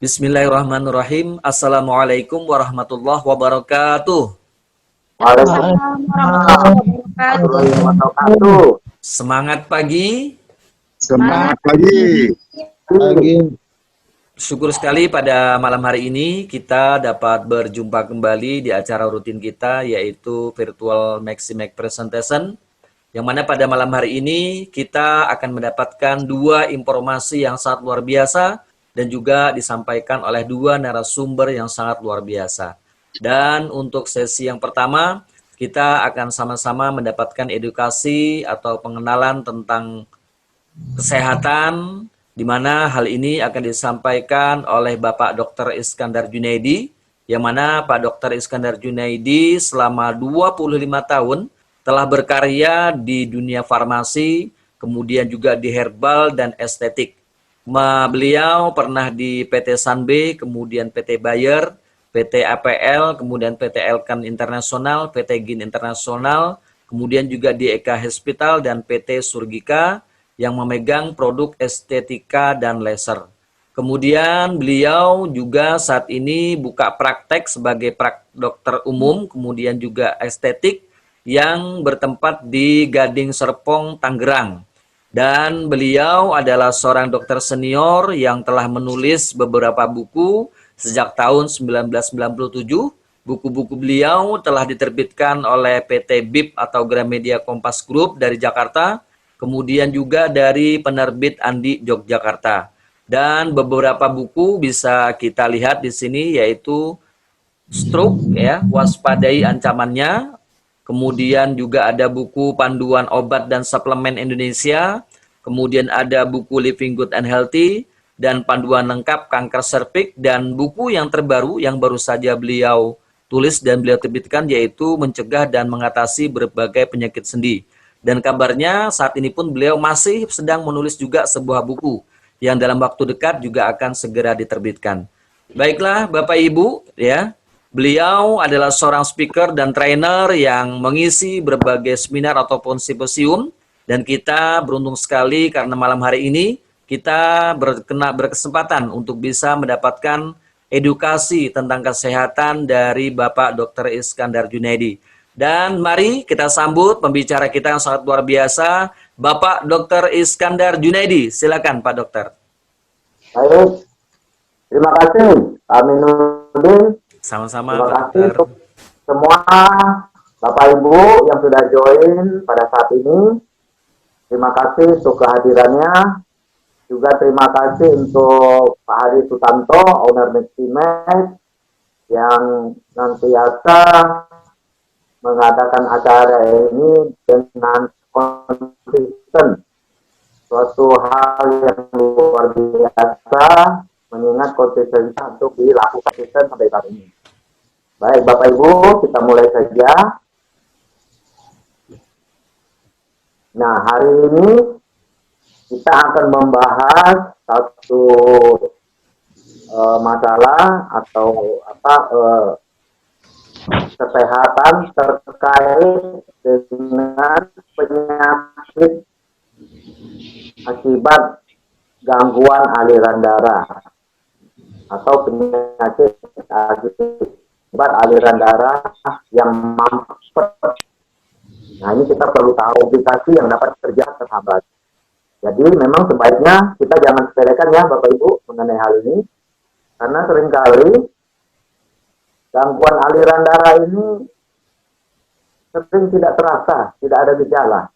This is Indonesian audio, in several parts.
Bismillahirrahmanirrahim. Assalamualaikum warahmatullahi wabarakatuh. Waalaikumsalam warahmatullahi wabarakatuh. Semangat pagi. Semangat pagi. Syukur sekali pada malam hari ini kita dapat berjumpa kembali di acara rutin kita yaitu Virtual Maximax Presentation. Yang mana pada malam hari ini kita akan mendapatkan dua informasi yang sangat luar biasa dan juga disampaikan oleh dua narasumber yang sangat luar biasa. Dan untuk sesi yang pertama, kita akan sama-sama mendapatkan edukasi atau pengenalan tentang kesehatan, di mana hal ini akan disampaikan oleh Bapak Dr. Iskandar Junaidi, yang mana Pak Dr. Iskandar Junaidi selama 25 tahun telah berkarya di dunia farmasi, kemudian juga di herbal dan estetik. Beliau pernah di PT Sanbe, kemudian PT Bayer, PT APL, kemudian PT Elkan Internasional, PT Gin Internasional, kemudian juga di Eka Hospital dan PT Surgika yang memegang produk estetika dan laser. Kemudian beliau juga saat ini buka praktek sebagai dokter umum, kemudian juga estetik yang bertempat di Gading Serpong, Tangerang. Dan beliau adalah seorang dokter senior yang telah menulis beberapa buku sejak tahun 1997. Buku-buku beliau telah diterbitkan oleh PT BIP atau Gramedia Kompas Group dari Jakarta, kemudian juga dari penerbit Andi Yogyakarta. Dan beberapa buku bisa kita lihat di sini yaitu Stroke, ya, waspadai ancamannya. Kemudian juga ada buku Panduan Obat dan Suplemen Indonesia. Kemudian ada buku Living Good and Healthy dan Panduan Lengkap Kanker Serviks, dan buku yang terbaru yang baru saja beliau tulis dan beliau terbitkan yaitu Mencegah dan Mengatasi Berbagai Penyakit Sendi. Dan kabarnya saat ini pun beliau masih sedang menulis juga sebuah buku yang dalam waktu dekat juga akan segera diterbitkan. Baiklah Bapak Ibu, ya. Beliau adalah seorang speaker dan trainer yang mengisi berbagai seminar ataupun simposium, dan kita beruntung sekali karena malam hari ini kita berkesempatan untuk bisa mendapatkan edukasi tentang kesehatan dari Bapak Dr. Iskandar Junaidi. Dan mari kita sambut pembicara kita yang sangat luar biasa, Bapak Dr. Iskandar Junaidi. Silakan Pak Dokter. Baik, terima kasih Aminuddin. Sama-sama Terima Pak kasih Dokter. untuk semua Bapak Ibu yang sudah join pada saat ini. Terima kasih untuk kehadirannya. Juga terima kasih untuk Pak Hadi Sutanto, owner Maximax, yang nantiasa mengadakan acara ini dengan konsisten. Suatu hal yang luar biasa, mengingat konsistensi untuk dilakukan konsisten sampai saat ini. Baik Bapak Ibu, kita mulai saja. Nah, hari ini kita akan membahas satu masalah atau kesehatan terkait dengan penyakit akibat gangguan aliran darah atau penyakit akibat aliran darah yang mampet. Nah, ini kita perlu tahu komplikasi yang dapat terjadi terhambat. Jadi memang sebaiknya kita jangan sepelekan ya Bapak Ibu mengenai hal ini, karena seringkali gangguan aliran darah ini sering tidak terasa, tidak ada gejala.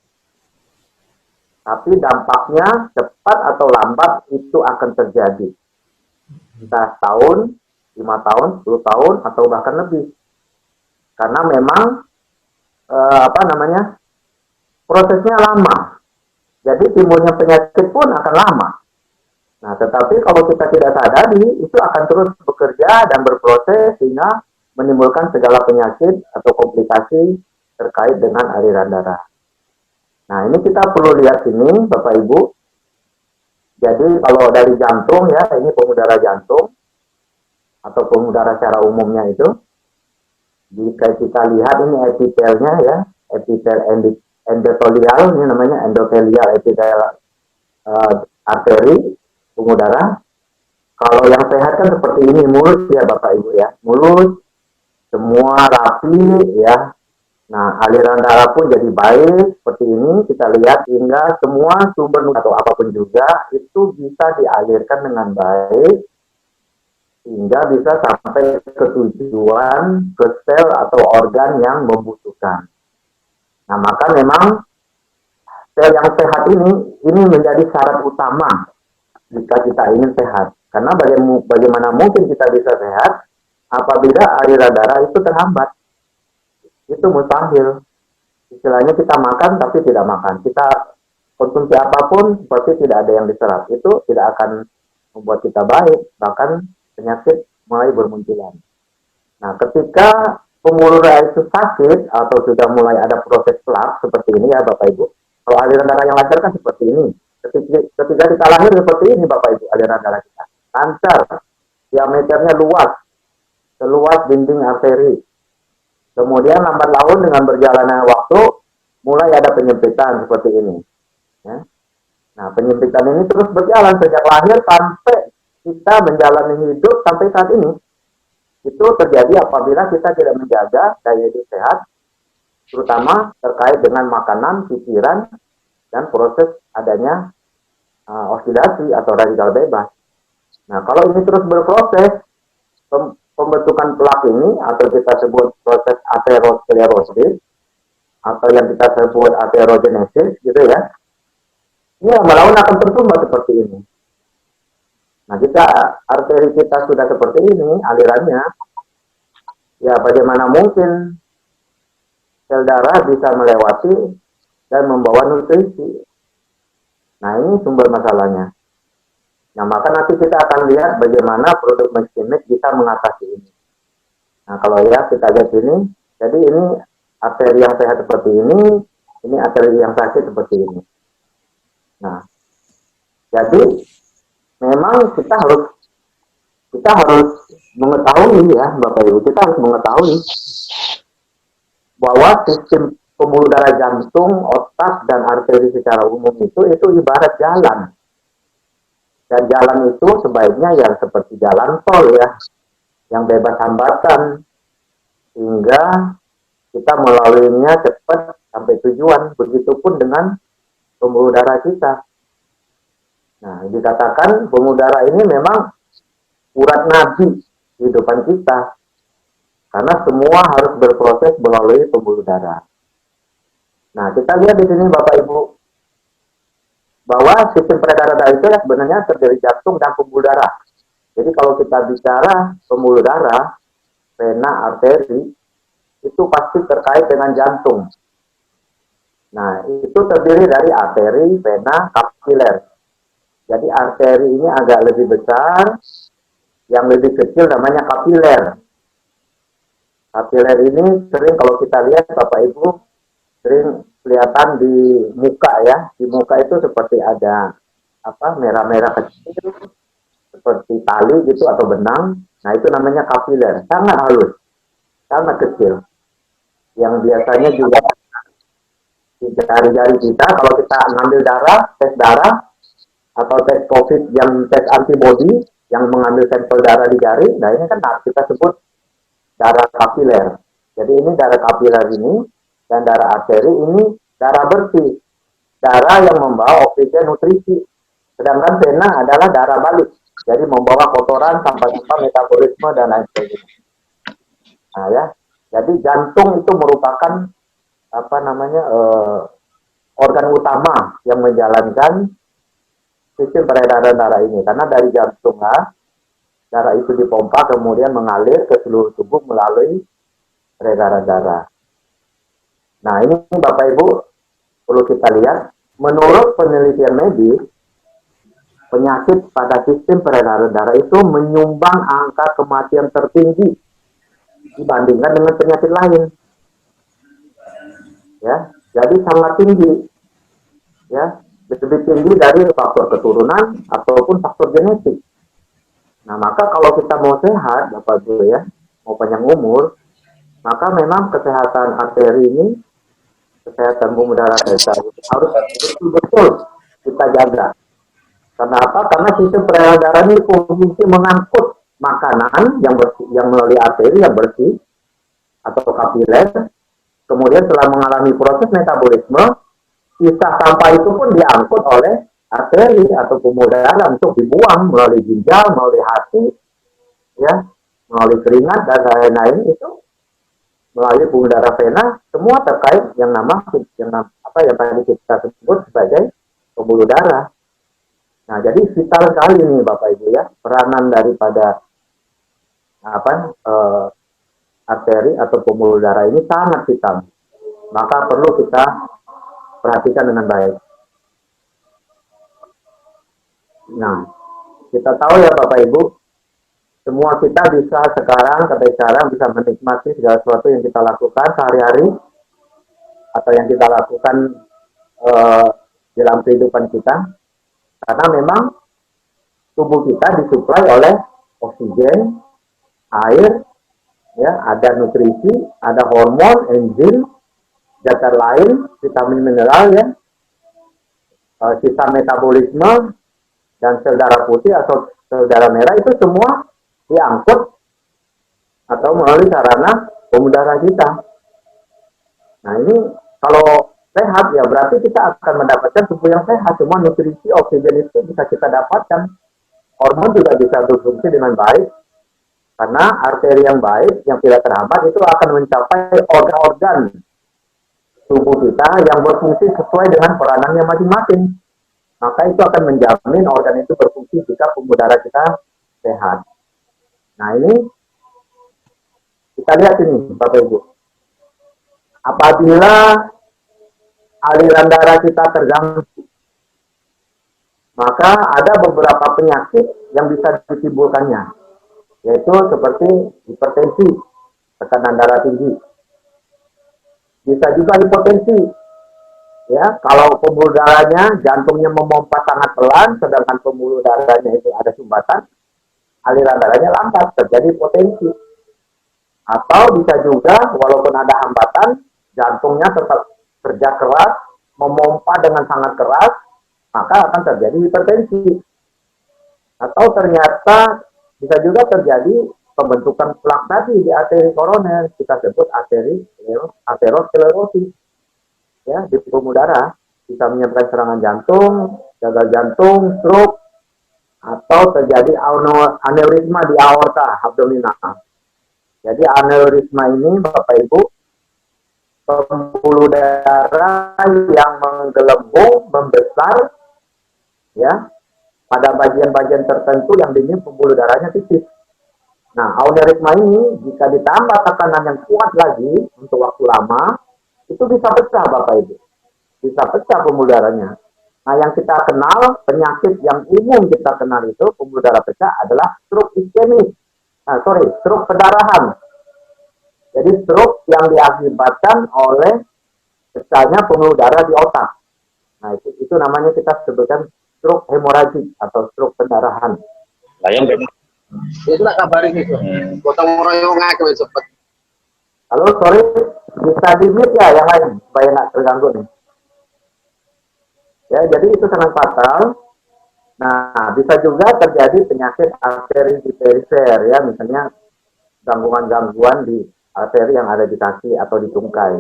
Tapi dampaknya cepat atau lambat itu akan terjadi. Entah tahun, 5 tahun, 10 tahun, atau bahkan lebih. Karena memang prosesnya lama. Jadi timbulnya penyakit pun akan lama. Nah, tetapi kalau kita tidak sadari, itu akan terus bekerja dan berproses sehingga menimbulkan segala penyakit atau komplikasi terkait dengan aliran darah. Nah, ini kita perlu lihat ini, Bapak Ibu. Jadi kalau dari jantung ya, ini pembuluh jantung atau pembuluh secara umumnya itu. Jika kita lihat ini epitelnya ya, epitel endotelial, ini namanya endotelial epitel arteri pembuluh darah. Kalau yang sehat kan seperti ini, mulus ya Bapak Ibu ya, mulus, semua rapi ya. Nah, aliran darah pun jadi baik seperti ini kita lihat hingga semua sumber atau apapun juga itu bisa dialirkan dengan baik hingga bisa sampai ke tujuan, ke sel atau organ yang membutuhkan. Nah, maka memang sel yang sehat ini menjadi syarat utama jika kita ingin sehat. Karena bagaimana mungkin kita bisa sehat apabila aliran darah itu terhambat? Itu mustahil. Istilahnya kita makan tapi tidak makan. Kita konsumsi apapun seperti tidak ada yang diserap. Itu tidak akan membuat kita baik. Bahkan penyakit mulai bermunculan. Nah, ketika pembuluh darah itu sakit atau sudah mulai ada proses plak seperti ini ya Bapak Ibu. Kalau aliran darah yang lancar kan seperti ini. Ketika kita lahir seperti ini Bapak Ibu aliran darah kita. Lancar, diameternya luas, seluas dinding arteri. Kemudian lambat laun dengan berjalannya waktu mulai ada penyempitan seperti ini. Ya. Nah, penyempitan ini terus berjalan sejak lahir sampai kita menjalani hidup sampai saat ini. Itu terjadi apabila kita tidak menjaga daya hidup sehat, terutama terkait dengan makanan, pikiran, dan proses adanya oksidasi atau radikal bebas. Nah, kalau ini terus berproses, pembentukan plak ini atau kita sebut proses aterosklerosis atau yang kita sebut aterogenesis gitu ya, ini lama-lama akan tertumbuh seperti ini. Nah, jika arteri kita sudah seperti ini alirannya, ya bagaimana mungkin sel darah bisa melewati dan membawa nutrisi. Nah, ini sumber masalahnya. Nah, maka nanti kita akan lihat bagaimana produk Maximec bisa mengatasi ini. Nah, kalau ya kita lihat ini, jadi ini arteri yang sehat seperti ini arteri yang sakit seperti ini. Nah, jadi memang kita harus mengetahui ya Bapak Ibu, kita harus mengetahui bahwa sistem pembuluh darah jantung, otak, dan arteri secara umum itu ibarat jalan. Dan jalan itu sebaiknya yang seperti jalan tol ya, yang bebas hambatan, hingga kita melaluinya cepat sampai tujuan. Begitupun dengan pembuluh darah kita. Nah, dikatakan pembuluh darah ini memang urat nadi kehidupan kita. Karena semua harus berproses melalui pembuluh darah. Nah, kita lihat di sini Bapak Ibu, bahwa sistem peredaran darah itu sebenarnya terdiri jantung dan pembuluh darah. Jadi kalau kita bicara pembuluh darah, vena, arteri, itu pasti terkait dengan jantung. Nah, itu terdiri dari arteri, vena, kapiler. Jadi arteri ini agak lebih besar, yang lebih kecil namanya kapiler. Kapiler ini sering kalau kita lihat Bapak Ibu, sering kelihatan di muka ya. Di muka itu seperti ada merah-merah kecil, seperti tali gitu atau benang. Nah, itu namanya kapiler. Sangat halus, sangat kecil. Yang biasanya juga di jari-jari kita, kalau kita ngambil darah, atau tes COVID yang tes antibody, yang mengambil sampel darah di jari, nah ini kan kita sebut darah kapiler. Jadi ini darah kapiler ini, dan darah arteri ini darah bersih, darah yang membawa oksigen nutrisi. Sedangkan vena adalah darah balik, jadi membawa kotoran, sampah-sampah, metabolisme dan lain sebagainya. Nah ya, jadi jantung itu merupakan organ utama yang menjalankan sistem peredaran darah ini. Karena dari jantung darah itu dipompa kemudian mengalir ke seluruh tubuh melalui peredaran darah. Nah, ini Bapak Ibu perlu kita lihat, menurut penelitian medis, penyakit pada sistem peredaran darah itu menyumbang angka kematian tertinggi dibandingkan dengan penyakit lain. Ya, jadi sangat tinggi. Ya, lebih tinggi dari faktor keturunan ataupun faktor genetik. Nah, maka kalau kita mau sehat, Bapak Ibu ya, mau panjang umur, maka memang kesehatan arteri ini, kesehatan pembuluh darah kita harus betul-betul kita jaga. Kenapa? Karena sistem peredaran darah ini fungsi mengangkut makanan yang melalui arteri yang bersih atau kapiler. Kemudian setelah mengalami proses metabolisme, sisa sampah itu pun diangkut oleh arteri atau pembuluh darah untuk dibuang melalui ginjal, melalui hati, ya, melalui keringat dan lain-lain itu melalui pembuluh darah vena, semua terkait yang tadi kita sebut sebagai pembuluh darah. Nah, jadi vital sekali nih Bapak Ibu ya, peranan daripada arteri atau pembuluh darah ini sangat vital. Maka perlu kita perhatikan dengan baik. Nah, kita tahu ya Bapak Ibu, semua kita bisa sekarang bisa menikmati segala sesuatu yang kita lakukan sehari-hari atau yang kita lakukan dalam kehidupan kita, karena memang tubuh kita disuplai oleh oksigen, air, ya, ada nutrisi, ada hormon, enzim, zat lain, vitamin mineral, ya, sisa metabolisme dan sel darah putih atau sel darah merah itu semua diangkut atau melalui sarana pembuluh darah kita. Nah ini kalau sehat ya berarti kita akan mendapatkan tubuh yang sehat. Semua nutrisi, oksigen itu bisa kita dapatkan. Hormon juga bisa berfungsi dengan baik. Karena arteri yang baik, yang tidak terhambat itu akan mencapai organ-organ tubuh kita yang berfungsi sesuai dengan peranannya masing-masing. Maka itu akan menjamin organ itu berfungsi jika pembuluh darah kita sehat. Nah ini kita lihat ini Bapak Ibu. Apabila aliran darah kita terganggu, maka ada beberapa penyakit yang bisa ditimbulkannya, yaitu seperti hipertensi, tekanan darah tinggi. Bisa juga hipotensi. Ya, kalau pembuluh darahnya, jantungnya memompa sangat pelan, sedangkan pembuluh darahnya itu ada sumbatan, aliran darahnya lambat, terjadi hipotensi. Atau bisa juga, walaupun ada hambatan, jantungnya tetap kerja keras, memompa dengan sangat keras, maka akan terjadi hipertensi. Atau ternyata bisa juga terjadi pembentukan plak tadi di arteri koroner, kita sebut aterosklerosis. Ya, di pembuluh darah bisa menyebabkan serangan jantung, gagal jantung, stroke, atau terjadi aneurisma di aorta abdominal. Jadi aneurisma ini Bapak Ibu, pembuluh darah yang menggelembung, membesar, ya, pada bagian-bagian tertentu yang dimiliki pembuluh darahnya tipis. Nah, aneurisma ini jika ditambah tekanan yang kuat lagi untuk waktu lama, itu bisa pecah Bapak Ibu. Bisa pecah pembuluh darahnya. Nah, yang kita kenal, penyakit yang umum kita kenal itu, pembuluh darah pecah adalah stroke iskemik. Stroke pendarahan. Jadi stroke yang diakibatkan oleh pecahnya pembuluh darah di otak. Nah, itu namanya kita sebutkan stroke hemoragik atau stroke pendarahan. Layang benar. Itu nak kabarin itu. Gotong royong ngake cepet. Halo, sorry, bisa di-mute ya yang lain supaya nggak terganggu nih. Ya, jadi itu sangat fatal. Nah, bisa juga terjadi penyakit arteri perifer, ya, misalnya gangguan-gangguan di arteri yang ada di kaki atau di tungkai.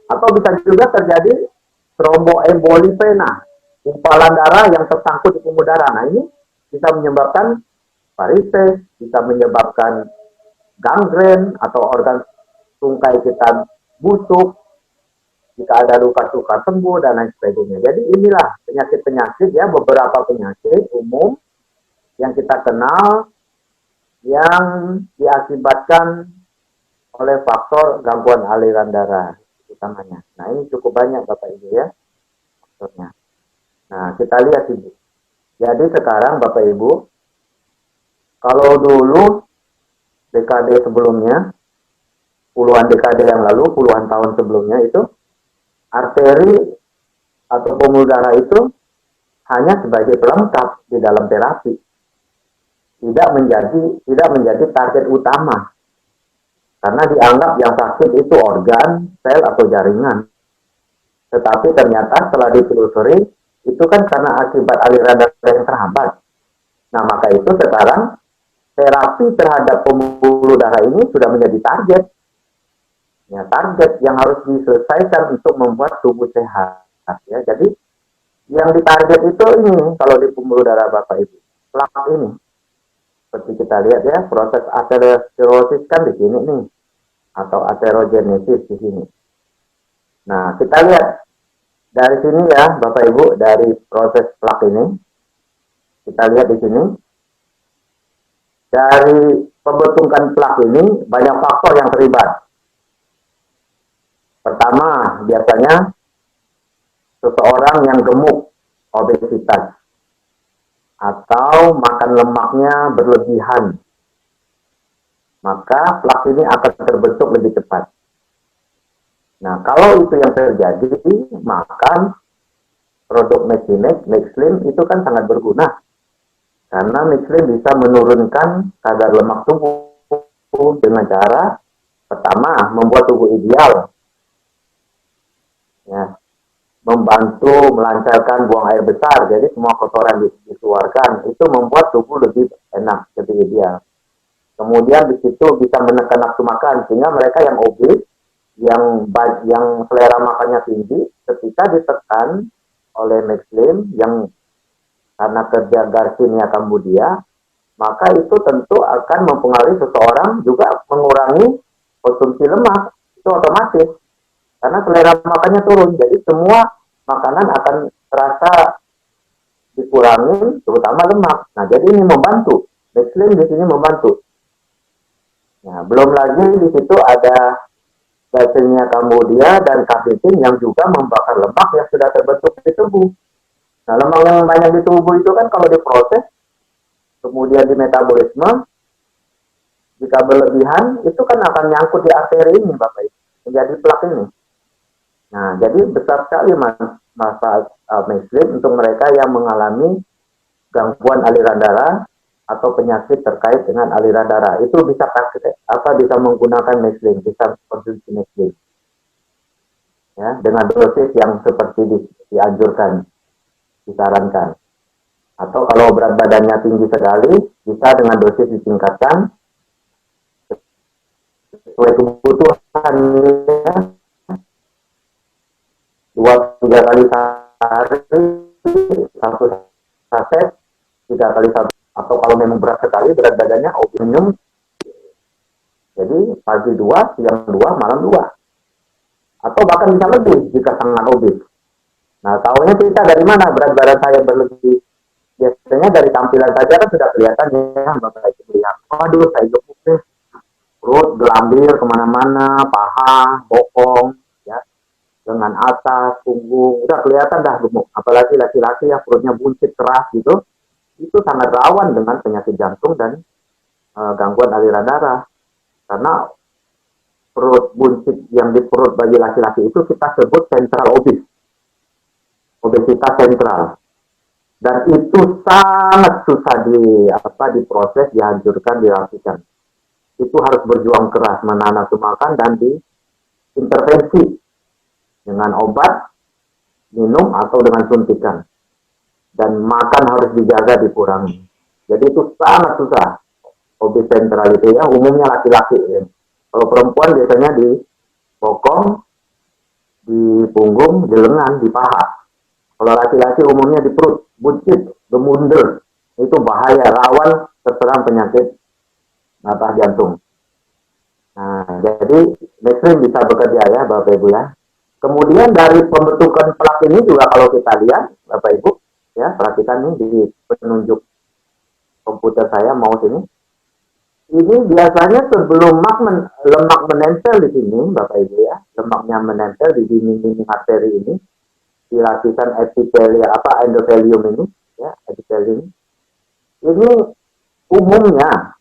Atau bisa juga terjadi tromboemboli vena, gumpalan darah yang tersangkut di pembuluh darah. Nah, ini bisa menyebabkan varises, bisa menyebabkan gangren atau organ tungkai kita busuk, jika ada luka-luka sembuh dan lain sebagainya. Jadi inilah penyakit-penyakit, ya, beberapa penyakit umum yang kita kenal yang diakibatkan oleh faktor gangguan aliran darah utamanya. Nah, ini cukup banyak Bapak Ibu, ya, faktornya. Nah, kita lihat Ibu. Jadi sekarang Bapak Ibu, kalau dulu dekade sebelumnya, puluhan dekade yang lalu, puluhan tahun sebelumnya itu, arteri atau pembuluh darah itu hanya sebagai pelengkap di dalam terapi. Tidak menjadi target utama. Karena dianggap yang sakit itu organ, sel, atau jaringan. Tetapi ternyata setelah ditelusuri, itu kan karena akibat aliran darah yang terhambat. Nah, maka itu sekarang terapi terhadap pembuluh darah ini sudah menjadi target. Ya, target yang harus diselesaikan untuk membuat tubuh sehat. Ya, jadi yang ditarget itu ini kalau di pembuluh darah Bapak Ibu, plak ini. Seperti kita lihat ya, proses aterosklerosis kan di sini nih, atau aterogenesis di sini. Nah, kita lihat dari sini ya, Bapak Ibu, dari proses plak ini, kita lihat di sini, dari pembentukan plak ini banyak faktor yang terlibat. Pertama, biasanya seseorang yang gemuk, obesitas, atau makan lemaknya berlebihan, maka plak ini akan terbentuk lebih cepat. Nah, kalau itu yang terjadi, maka produk Mexslim itu kan sangat berguna. Karena Mexslim bisa menurunkan kadar lemak tubuh dengan cara pertama, membuat tubuh ideal. Ya, membantu melancarkan buang air besar, jadi semua kotoran dikeluarkan, itu membuat tubuh lebih enak, lebih ideal. Kemudian di situ bisa menekan nafsu makan, sehingga mereka yang obes, yang selera makannya tinggi, ketika ditekan oleh Mexslim yang karena kerja Garcinia Cambodia, maka itu tentu akan mempengaruhi seseorang juga mengurangi konsumsi lemak, itu otomatis. Karena selera makannya turun, jadi semua makanan akan terasa dikurangi, terutama lemak. Nah, jadi ini membantu. Mexslim di sini membantu. Nah, belum lagi di situ ada Garcinia Cambodia dan Capitin yang juga membakar lemak yang sudah terbentuk di tubuh. Nah, lemak yang banyak di tubuh itu kan kalau diproses, kemudian di metabolisme, jika berlebihan, itu kan akan nyangkut di arteri ini, Bapak Ibu, menjadi plak ini. Nah, jadi besar sekali manfaat Mexslim untuk mereka yang mengalami gangguan aliran darah atau penyakit terkait dengan aliran darah. Itu bisa bisa menggunakan Mexslim, bisa konsumsi Mexslim. Ya, dengan dosis yang seperti dianjurkan, disarankan. Atau kalau berat badannya tinggi sekali, bisa dengan dosis ditingkatkan sesuai kebutuhan. Ya. 2-3 kali sehari, 1 saset, 3 kali satu. Atau kalau memang berat sekali, berat badannya minum. Jadi pagi 2, siang 2, malam 2. Atau bahkan bisa lebih jika sangat obes. Nah, tahunya kita dari mana berat badan saya berlebih? Biasanya dari tampilan saja kan sudah kelihatan ya, Bapak Ibu lihat. Waduh, saya gemuk deh. Perut gelambir kemana-mana, paha, bokong, ya. Dengan atas, punggung, udah kelihatan dah gemuk. Apalagi laki-laki yang perutnya buncit keras gitu, itu sangat rawan dengan penyakit jantung dan gangguan aliran darah. Karena perut buncit yang di perut bagi laki-laki itu kita sebut central obese, obesitas sentral. Dan itu sangat susah diproses, dihancurkan, dirapikan. Itu harus berjuang keras menahan nafsu makan dan diintervensi dengan obat, minum, atau dengan suntikan. Dan makan harus dijaga, dikurangi. Jadi itu sangat susah. Obes sentral itu ya, umumnya laki-laki. Ya. Kalau perempuan biasanya di bokong, di punggung, di lengan, di paha. Kalau laki-laki umumnya di perut, buncit, gemunder. Itu bahaya, rawan terserang penyakit mata jantung. Nah, jadi Mexslim bisa bekerja ya, Bapak Ibu ya. Kemudian dari pembentukan plak ini juga kalau kita lihat, Bapak Ibu, ya perhatikan nih di penunjuk komputer saya mouse ini. Ini biasanya sebelum lemak menempel di sini, Bapak Ibu ya, lemaknya menempel di dinding-dinding arteri ini, di lapisan endotelium ini, ya epitelium. Ini umumnya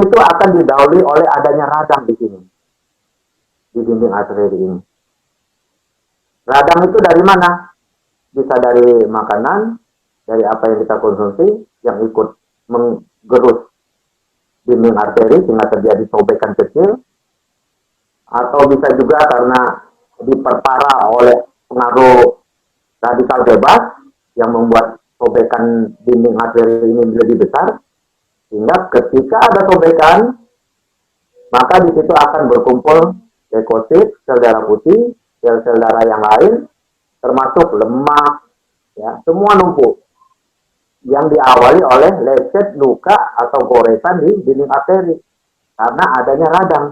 itu akan didahului oleh adanya radang di sini, di dinding arteri ini. Radang itu dari mana? Bisa dari makanan, dari apa yang kita konsumsi, yang ikut menggerus dinding arteri sehingga terjadi sobekan kecil, atau bisa juga karena diperparah oleh pengaruh radikal bebas yang membuat sobekan dinding arteri ini lebih besar, sehingga ketika ada sobekan, maka di situ akan berkumpul leukosit, sel darah putih, sel-sel darah yang lain, termasuk lemak, ya, semua numpuk yang diawali oleh lecet, luka atau goresan di dinding arteri karena adanya radang.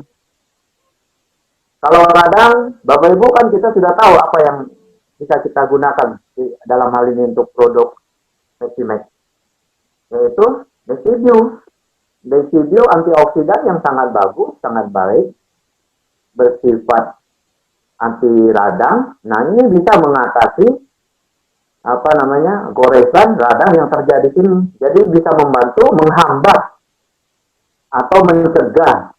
Kalau radang, Bapak Ibu kan kita sudah tahu apa yang bisa kita gunakan dalam hal ini untuk produk Meximex, yaitu Decidio. Decidio antioksidan yang sangat bagus, sangat baik, bersifat anti radang. Nah, ini bisa mengatasi goresan radang yang terjadi ini. Jadi bisa membantu menghambat atau mencegah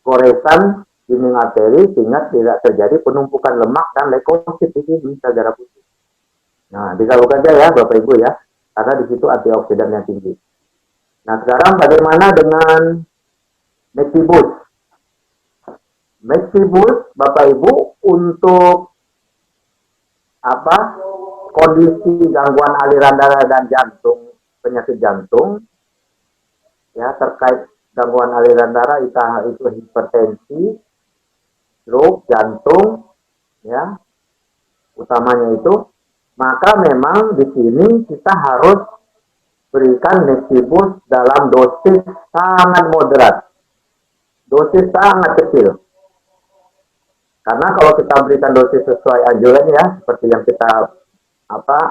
goresan dinding arteri sehingga tidak terjadi penumpukan lemak dan leukosit di sini sel darah putih. Nah, disalur aja ya Bapak Ibu ya, karena di situ antioksidan yang tinggi. Nah, sekarang bagaimana dengan Mexibus? Mexibus Bapak Ibu untuk kondisi gangguan aliran darah dan jantung, penyakit jantung, ya terkait gangguan aliran darah itu hipertensi, stroke, jantung, ya utamanya itu, maka memang di sini kita harus berikan Mexibus dalam dosis sangat moderat, dosis sangat kecil. Karena kalau kita berikan dosis sesuai anjuran ya, seperti yang kita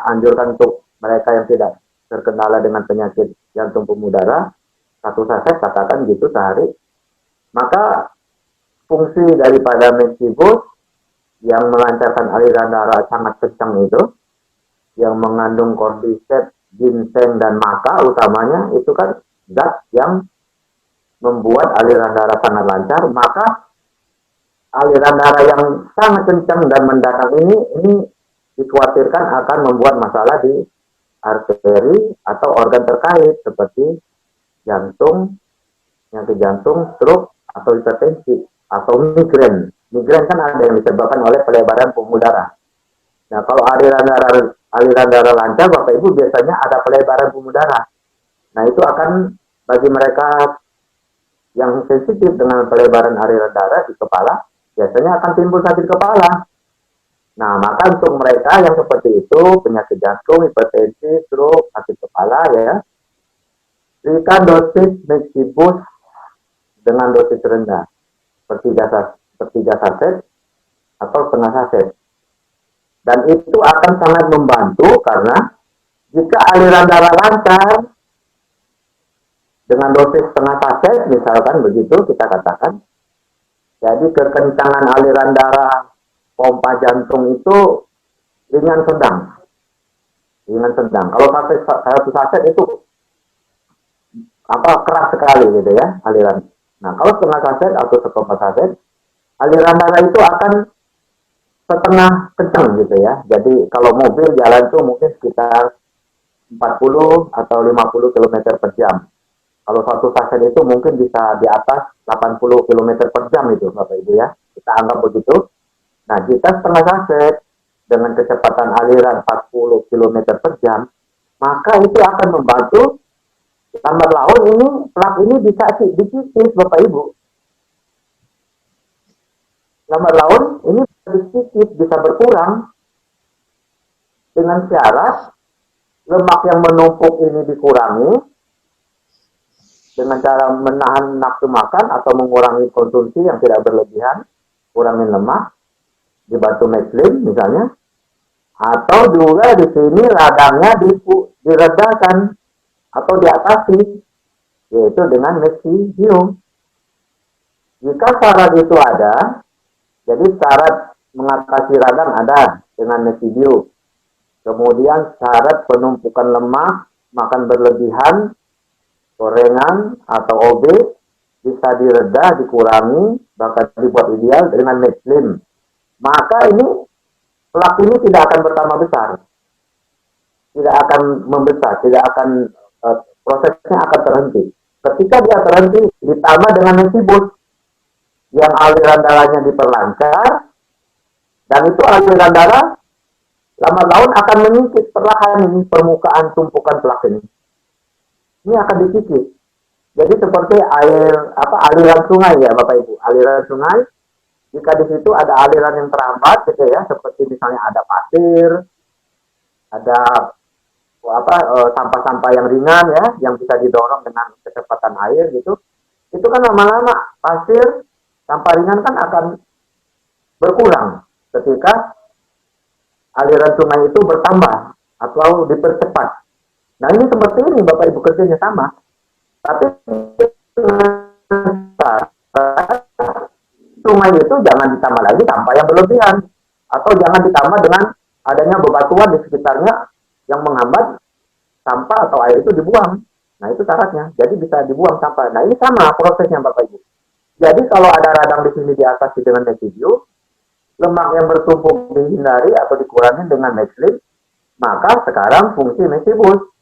anjurkan untuk mereka yang tidak terkendala dengan penyakit jantung pembuluh darah, 1 saset katakan gitu sehari, maka fungsi daripada Mexibus yang melancarkan aliran darah sangat kencang itu, yang mengandung cordyceps, ginseng dan maca utamanya, itu kan zat yang membuat aliran darah sangat lancar. Maka aliran darah yang sangat kencang dan mendatar ini dikhawatirkan akan membuat masalah di arteri atau organ terkait seperti jantung, penyakit jantung, stroke, atau hipertensi, atau migrain. Migrain kan ada yang disebabkan oleh pelebaran pembuluh darah. Nah, kalau aliran darah lancar, Bapak Ibu biasanya ada pelebaran pembuluh darah. Nah, itu akan bagi mereka yang sensitif dengan pelebaran aliran darah di kepala, biasanya akan timbul sakit kepala. Nah, maka untuk mereka yang seperti itu, penyakit jantung, hipertensi, stroke, sakit kepala ya, berikan dosis Mexibus dengan dosis rendah, sepertiga saset atau setengah saset. Dan itu akan sangat membantu karena jika aliran darah lancar dengan dosis setengah saset, misalkan begitu kita katakan, jadi kekencangan aliran darah pompa jantung itu ringan sedang. Kalau satu saset itu keras sekali gitu ya aliran. Nah, kalau setengah saset atau seperempat saset, aliran darah itu akan setengah kencang gitu ya. Jadi kalau mobil jalan tuh mungkin sekitar 40 atau 50 km per jam. Kalau satu saset itu mungkin bisa di atas 80 km per jam itu Bapak Ibu ya. Kita anggap begitu. Nah, jika setengah saset dengan kecepatan aliran 40 km per jam, maka itu akan membantu lambat laun ini plak ini bisa dikikis Bapak Ibu. Lambat laun ini sedikit bisa berkurang dengan syarat lemak yang menumpuk ini dikurangi dengan cara menahan nafsu makan atau mengurangi konsumsi yang tidak berlebihan, kurangin lemak, dibantu Mexlim misalnya, atau juga di sini radangnya diredakan atau diatasi, yaitu dengan Mexidium. Jika syarat itu ada, jadi syarat mengatasi radang ada dengan Mexidium. Kemudian syarat penumpukan lemak, makan berlebihan, gorengan atau obes bisa direda, dikurangi, bahkan dibuat ideal dengan Mexlim. Maka ini plak ini tidak akan bertambah besar, tidak akan membesar, tidak akan prosesnya akan terhenti. Ketika dia terhenti, ditambah dengan Mexibus yang aliran darahnya diperlancar, dan itu aliran darah lambat laun akan mengikis perlahan ini permukaan tumpukan plak ini. Ini akan dikikis. Jadi seperti aliran sungai ya Bapak Ibu, aliran sungai. Jika di situ ada aliran yang terambat gitu ya, seperti misalnya ada pasir, ada sampah-sampah yang ringan ya, yang bisa didorong dengan kecepatan air gitu. Itu kan lama-lama pasir, sampah ringan kan akan berkurang ketika aliran sungai itu bertambah atau dipercepat. Nah ini seperti ini Bapak Ibu kerjanya sama. Tapi sungai itu jangan ditambah lagi sampah yang berlebihan. Atau jangan ditambah dengan adanya bebatuan di sekitarnya yang menghambat sampah atau air itu dibuang. Nah itu syaratnya. Jadi bisa dibuang sampah. Nah ini sama prosesnya Bapak Ibu. Jadi kalau ada radang di sini diatasi dengan Mexibio, lemak yang bertumpuk dihindari atau dikurangi dengan Mexlin, maka sekarang fungsi Mexibus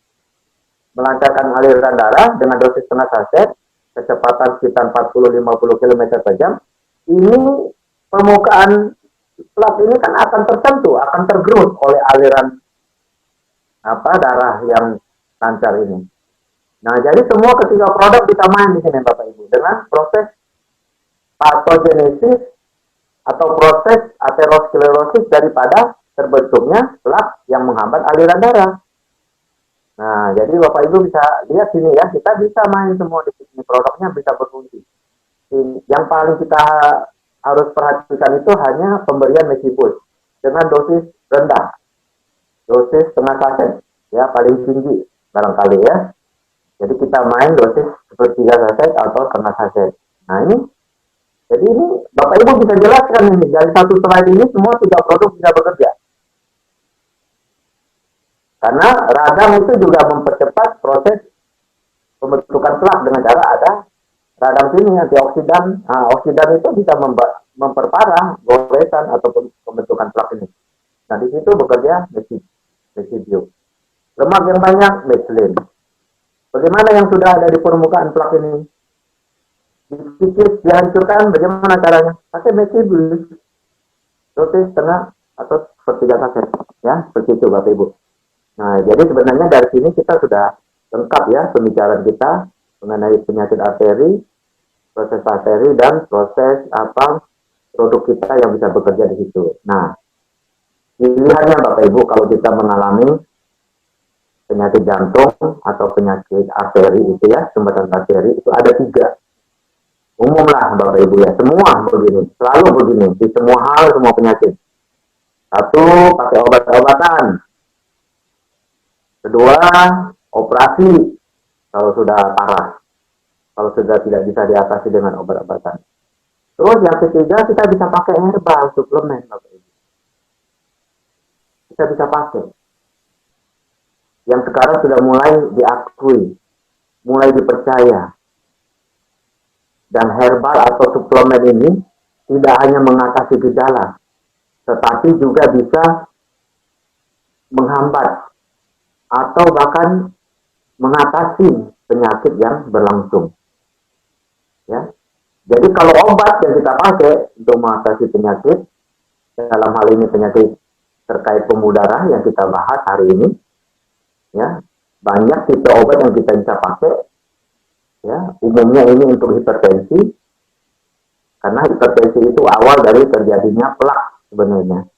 melancarkan aliran darah dengan dosis setengah saset, kecepatan sekitar 40-50 km per jam. Ini permukaan plak ini kan akan tersentuh, akan tergerus oleh aliran darah yang lancar ini. Nah, jadi semua ketiga produk kita main di sini Bapak Ibu dengan proses patogenesis atau proses aterosklerosis daripada terbentuknya plak yang menghambat aliran darah. Nah, jadi Bapak Ibu bisa lihat sini ya, kita bisa main semua di sini, produknya bisa berfungsi. Yang paling kita harus perhatikan itu hanya pemberian Mexibus dengan dosis rendah, dosis setengah saset, ya paling tinggi barangkali ya. Jadi kita main dosis sepertiga saset atau setengah saset. Nah ini, jadi ini Bapak Ibu bisa jelaskan ini dari satu slide ini semua tiga produk bisa bekerja. Karena radang itu juga mempercepat proses pembentukan plak dengan cara ada radang sini antioksidan. Nah, oksidan itu bisa memperparah goresan atau pembentukan plak ini. Nah, di situ bekerja Mexibio. Lemak yang banyak, Mexlin. Bagaimana yang sudah ada di permukaan plak ini? Dikikis, dihancurkan, bagaimana caranya? Pakai Mexibus. Dosis setengah atau sepertiga saset. Ya, seperti itu Bapak Ibu. Nah, jadi sebenarnya dari sini kita sudah lengkap ya pembicaraan kita mengenai penyakit arteri, proses arteri dan proses produk kita yang bisa bekerja di situ. Nah, pilihannya Bapak Ibu kalau kita mengalami penyakit jantung atau penyakit arteri itu ya, sumbatan arteri itu ada 3. Umum lah Bapak Ibu ya, semua begini, selalu begini, di semua hal, semua penyakit. 1, pakai obat-obatan. 2, operasi kalau sudah parah, kalau sudah tidak bisa diatasi dengan obat-obatan. Terus yang ketiga kita bisa pakai herbal suplemen Bapak Ibu. Kita bisa pakai. Yang sekarang sudah mulai diakui, mulai dipercaya. Dan herbal atau suplemen ini tidak hanya mengatasi gejala, tetapi juga bisa menghambat atau bahkan mengatasi penyakit yang berlangsung. Ya. Jadi kalau obat yang kita pakai untuk mengatasi penyakit, dalam hal ini penyakit terkait pembuluh darah yang kita bahas hari ini, ya banyak tipe obat yang kita bisa pakai. Ya, umumnya ini untuk hipertensi, karena hipertensi itu awal dari terjadinya plak sebenarnya.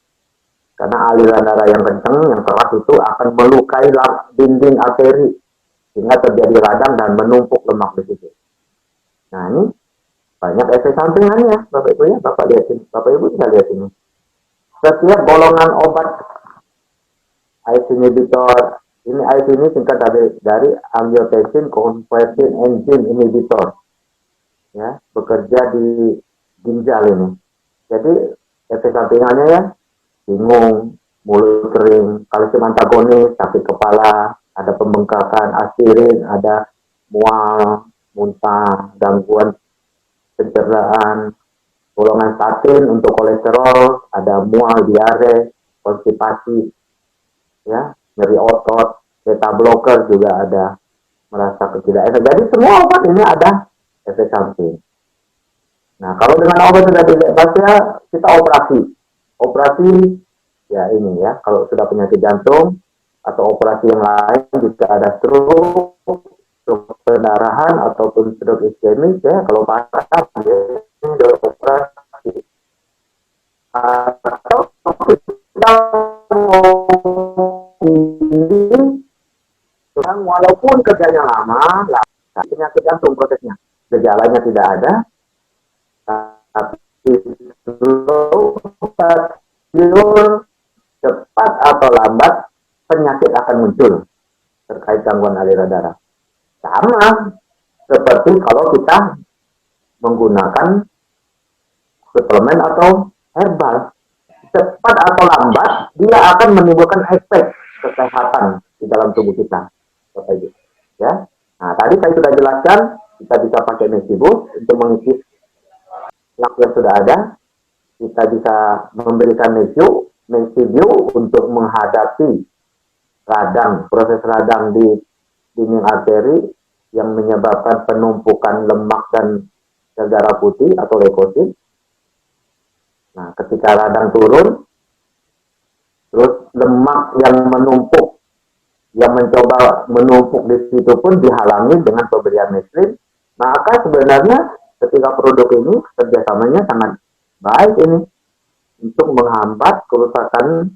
Karena aliran darah yang kencang, yang keras itu akan melukai dinding arteri sehingga terjadi radang dan menumpuk lemak di situ. Nah ini banyak efek sampingannya, Bapak Ibu ya. Bapak lihat ini, Bapak Ibu bisa lihat ini. Setiap golongan obat ACE inhibitor, ini ACE ini singkat dari angiotensin converting enzyme inhibitor, ya bekerja di ginjal ini. Jadi efek sampingannya ya, bingung, mulut kering, kalsium antagonis, sakit kepala, ada pembengkakan, aspirin, ada mual, muntah, gangguan pencernaan, golongan statin untuk kolesterol, ada mual, diare, konstipasi, ya, nyeri otot, beta blocker juga ada, merasa ketidakenak. Jadi semua obat ini ada efek samping. Nah, kalau dengan obat sudah tidak ya kita operasi ya ini ya, kalau sudah penyakit jantung atau operasi yang lain, jika ada stroke, stroke pendarahan ataupun stroke iskemik ya, kalau parah ya, ini operasi atau kita ini walaupun kerjanya lama, penyakit jantung prosesnya gejalanya tidak ada, tapi slow, cepat atau lambat penyakit akan muncul terkait gangguan aliran darah. Sama seperti kalau kita menggunakan suplemen atau herbal, cepat atau lambat dia akan menimbulkan efek kesehatan di dalam tubuh kita. Ya. Nah, tadi saya sudah jelaskan kita bisa pakai Mesibus untuk mengisi lak yang sudah ada. Kita bisa memberikan Mesibus untuk menghadapi radang, proses radang di dinding arteri yang menyebabkan penumpukan lemak dan sel darah putih atau leukosit. Nah, ketika radang turun, terus lemak yang menumpuk, yang mencoba menumpuk di situ pun dihalangi dengan pemberian Meslin, maka sebenarnya ketika produk ini kerjasamanya sangat baik ini untuk menghambat kerusakan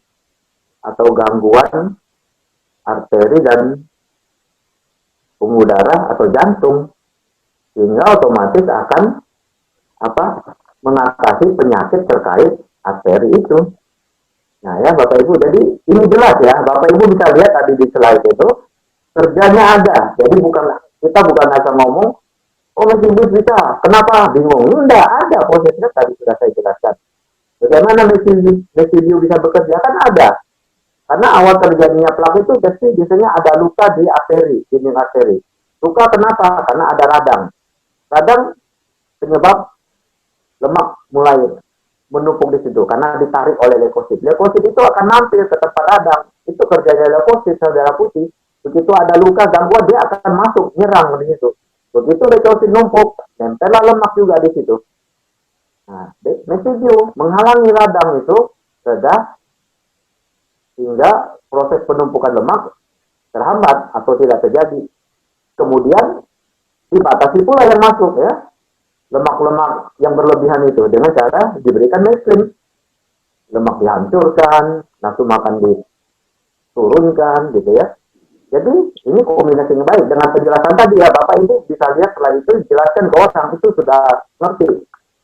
atau gangguan arteri dan pembuluh darah atau jantung, sehingga otomatis akan mengatasi penyakit terkait arteri itu. Nah ya Bapak Ibu, jadi ini jelas ya, Bapak Ibu bisa lihat tadi di slide itu kerjanya ada. Jadi kita bukan asal ngomong, oh Mesibus bisa, kenapa bingung? Enggak, ada prosesnya tadi sudah saya jelaskan. Bagaimana Mesibus bisa bekerja kan ada. Karena awal terjadinya plak itu biasanya ada luka di arteri, dinding arteri. Luka kenapa? Karena ada radang. Radang penyebab lemak mulai menumpuk di situ karena ditarik oleh leukosit. Leukosit itu akan mampir ke tempat radang. Itu kerjanya leukosit, sel darah putih. Begitu ada luka gangguan dia akan masuk nyerang di situ. Begitu leukosit numpuk, nempellah lemak juga di situ. Nah, Mesibus menghalangi radang itu sehingga proses penumpukan lemak terhambat atau tidak terjadi. Kemudian dibatasi pula yang masuk ya, lemak-lemak yang berlebihan itu dengan cara diberikan Meslin. Lemak dihancurkan, nafsu makan diturunkan gitu ya. Jadi ini kombinasi yang baik dengan penjelasan tadi ya, Bapak Ibu bisa lihat setelah itu dijelaskan ke orang itu sudah ngerti.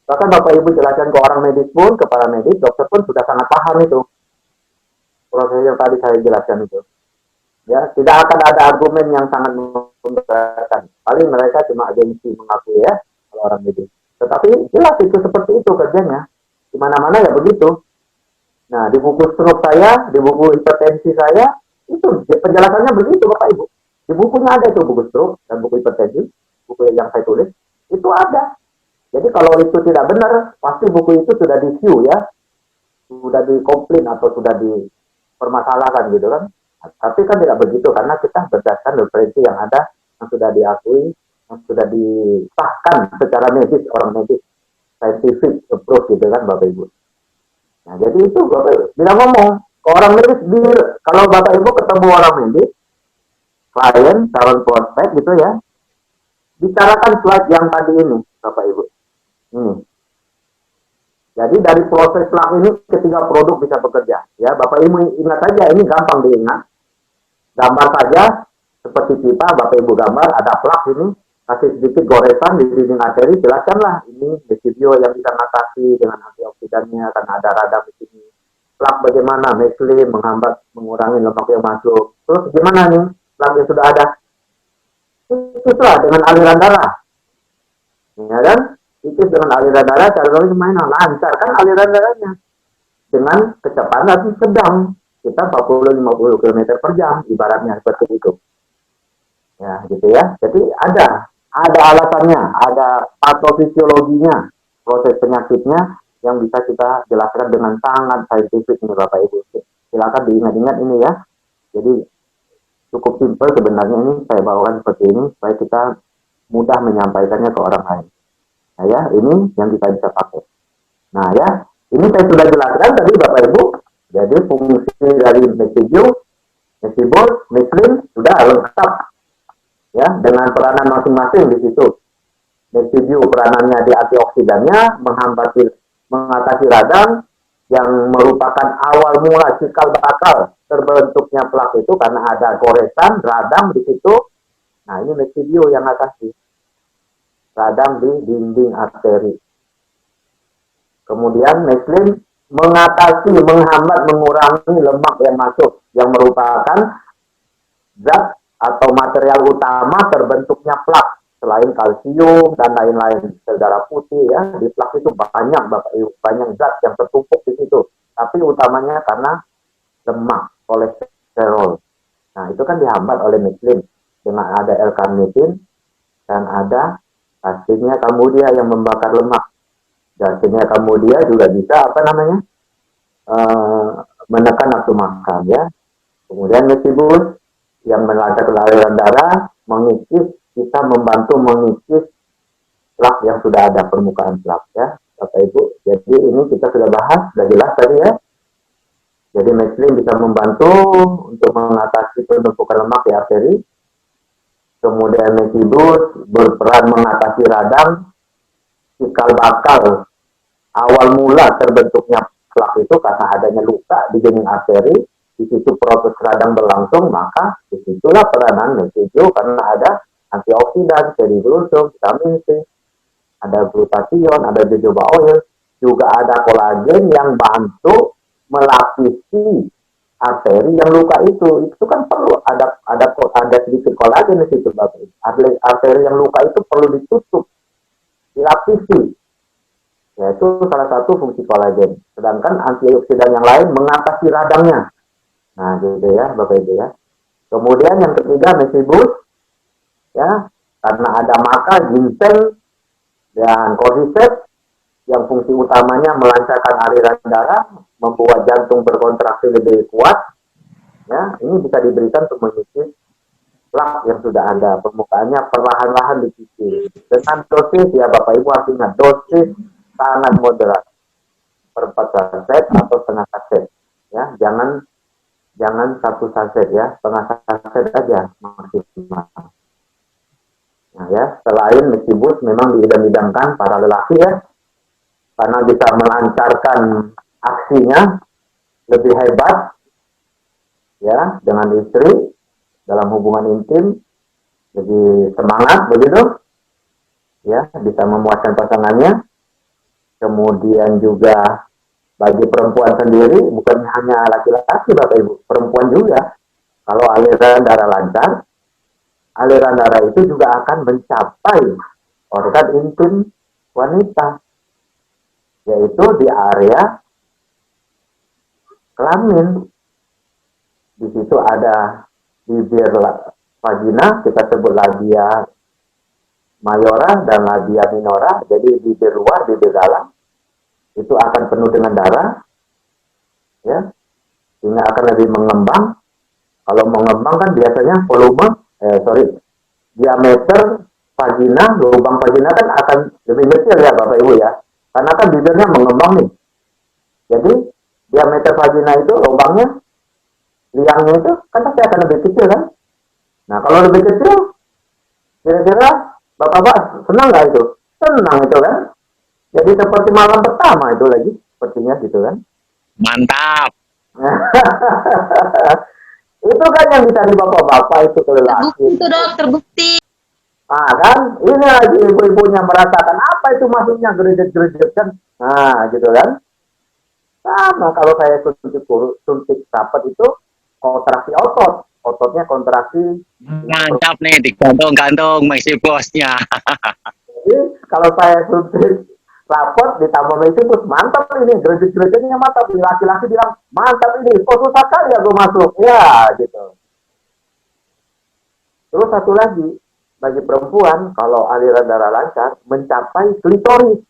Bahkan Bapak Ibu jelaskan ke orang medis pun, ke para medis, dokter pun sudah sangat paham itu. Proses yang tadi saya jelaskan itu. Ya, tidak akan ada argumen yang sangat memberatkan. Paling mereka cuma agensi mengakui ya, kalau orang medis. Tetapi jelas itu seperti itu kerjanya. Di mana-mana ya begitu. Nah, di buku stroke saya, di buku hipertensi saya, itu penjelasannya begitu Bapak Ibu. Di bukunya ada itu buku stroke dan buku hipertensi, buku yang saya tulis, itu ada. Jadi kalau itu tidak benar, pasti buku itu sudah di-view ya, sudah dikomplain atau sudah dipermasalahkan gitu kan. Tapi kan tidak begitu karena kita berdasarkan referensi yang ada, yang sudah diakui, yang sudah disahkan secara medis, orang medis, scientific approach gitu kan Bapak Ibu. Nah jadi itu Bapak Ibu, bila ngomong ke orang medis, kalau Bapak Ibu ketemu orang medis, klien, calon prospek gitu ya, bicarakan slide yang tadi ini Bapak Ibu. Ini. Jadi dari proses plak ini ketiga produk bisa bekerja. Ya Bapak Ibu ingat saja, ini gampang diingat. Gambar saja seperti kita, Bapak Ibu gambar ada plak ini, kasih sedikit goresan di dinding arteri, jelaskanlah ini Mesibus yang bisa mengatasi dengan antioksidannya karena ada radang di sini. Plak bagaimana? Meslin menghambat, mengurangi lemak yang masuk. Terus gimana nih plak yang sudah ada? Itulah dengan aliran darah, ya kan? Itu dengan aliran darah, cara gimana? Lancar kan aliran darahnya dengan kecepatan sedang. Kita 40-50 km per jam, ibaratnya seperti itu. Ya, gitu ya. Jadi ada alasannya, ada patofisiologinya, proses penyakitnya yang bisa kita jelaskan dengan sangat saintifik ini Bapak Ibu. Silakan diingat-ingat ini ya. Jadi cukup simpel sebenarnya ini saya bawakan seperti ini supaya kita mudah menyampaikannya ke orang lain. Nah ya, ini yang kita bisa pakai. Nah ya, ini saya sudah jelaskan tadi Bapak Ibu Jadi fungsi dari Mexibus, Mexlin sudah lengkap ya dengan peranan masing-masing di situ. Mexibu peranannya di antioksidannya mengatasi radang yang merupakan awal mula cikal bakal terbentuknya plak itu karena ada goresan radang di situ. Nah ini Mexibu yang atasi radang di dinding arteri. Kemudian Mexlin mengatasi, menghambat, mengurangi lemak yang masuk yang merupakan zat atau material utama terbentuknya plak selain kalsium dan lain-lain sel darah putih ya. Di plak itu banyak Bapak Ibu, banyak zat yang tertumpuk di situ, tapi utamanya karena lemak, kolesterol. Nah itu kan dihambat oleh Mexlin dengan ada L-karnitin dan ada hasilnya kemudian yang membakar lemak. Hasilnya kemudian juga bisa menekan nafsu makan ya. Kemudian Mexibus yang melancar ke aliran darah kita membantu mengikis plak yang sudah ada, permukaan plak ya Bapak Ibu. Jadi ini kita sudah bahas, sudah jelas tadi ya. Jadi Mexlin bisa membantu untuk mengatasi penumpukan lemak di arteri. Kemudian Mexibus berperan mengatasi radang cikal bakal awal mula terbentuknya plak itu karena adanya luka di dinding arteri. Di situ proses radang berlangsung, maka disitulah peranan Mexibu karena ada antioksidan, seriglusum, vitamin C, ada glutathione, ada jojoba oil, juga ada kolagen yang bantu melapisi arteri yang luka itu. Itu kan perlu ada sedikit kolagen di situ, Bapak. Arteri yang luka itu perlu ditutup, dilapisi. Yaitu salah satu fungsi kolagen. Sedangkan antioksidan yang lain mengatasi radangnya. Nah, gitu ya, Bapak Ibu ya. Kemudian yang ketiga Mexibus ya, karena ada maka, ginseng dan cordyceps yang fungsi utamanya melancarkan aliran darah, membuat jantung berkontraksi lebih kuat. Ya, ini bisa diberikan untuk mengisi plak yang sudah ada, permukaannya perlahan-lahan dikikis. Dengan dosis ya Bapak Ibu, artinya dosis sangat moderat, per 4 saset atau setengah saset. Ya, jangan 1 saset ya, setengah saset aja maksimal. Nah ya, selain Mexibus memang diidam-idamkan para lelaki ya, karena bisa melancarkan aksinya lebih hebat ya dengan istri dalam hubungan intim, lebih semangat begitu ya, bisa memuaskan pasangannya. Kemudian juga bagi perempuan sendiri, bukan hanya laki-laki Bapak Ibu, perempuan juga. Kalau aliran darah lancar, aliran darah itu juga akan mencapai organ intim wanita, yaitu di area kelamin. Di situ ada bibir vagina, kita sebut labia mayora dan labia minora. Jadi bibir luar, bibir dalam itu akan penuh dengan darah ya, sehingga akan lebih mengembang. Kalau mengembang kan biasanya diameter vagina, lubang vagina kan akan lebih kecil ya Bapak Ibu ya, karena kan bibirnya mengembang nih. Jadi diameter vagina itu, lubangnya, liangnya itu kan pasti akan lebih kecil kan. Nah kalau lebih kecil, kira-kira Bapak-bapak senang nggak itu? Senang itu kan. Jadi seperti malam pertama itu lagi, sepertinya gitu kan. Mantap. Itu kan yang dicari bapak-bapak itu ke lelaki. Terbukti itu dok, terbukti. Ah kan, ini lagi ibu-ibunya merasakan apa itu maksudnya gerejet-gerejet kan. Nah gitu kan. Sama kalau saya suntik sapat itu kontraksi otot. Ototnya kontraksi. Mantap nih, digantung-gantung Mexibusnya. Jadi kalau saya suntik rapot ditambah Mexibus, mantap ini, gerejet-gerejetnya mantap. Laki-laki bilang, mantap ini, kok susah kali aku masuk. Ya gitu. Terus satu lagi, bagi perempuan, kalau aliran darah lancar, mencapai klitoris.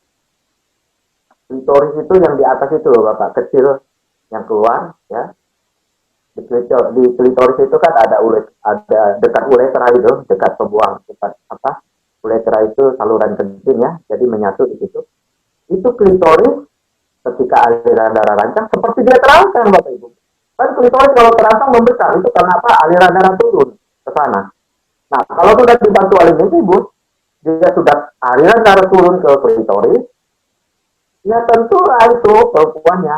Klitoris itu yang di atas itu loh Bapak, kecil yang keluar ya. Di klitoris itu kan ada dekat uretra itu, dekat pembuang, dekat uretra itu saluran kencing ya, jadi menyatu di situ. Itu klitoris ketika aliran darah rancang seperti dia terangsang, Bapak Ibu. Kan klitoris kalau terangsang membesar, itu karena apa? Aliran darah turun ke sana. Nah, kalau sudah dibantu oleh mensibus, dia sudah aliran darah turun ke klitoris, ya tentulah itu perempuannya.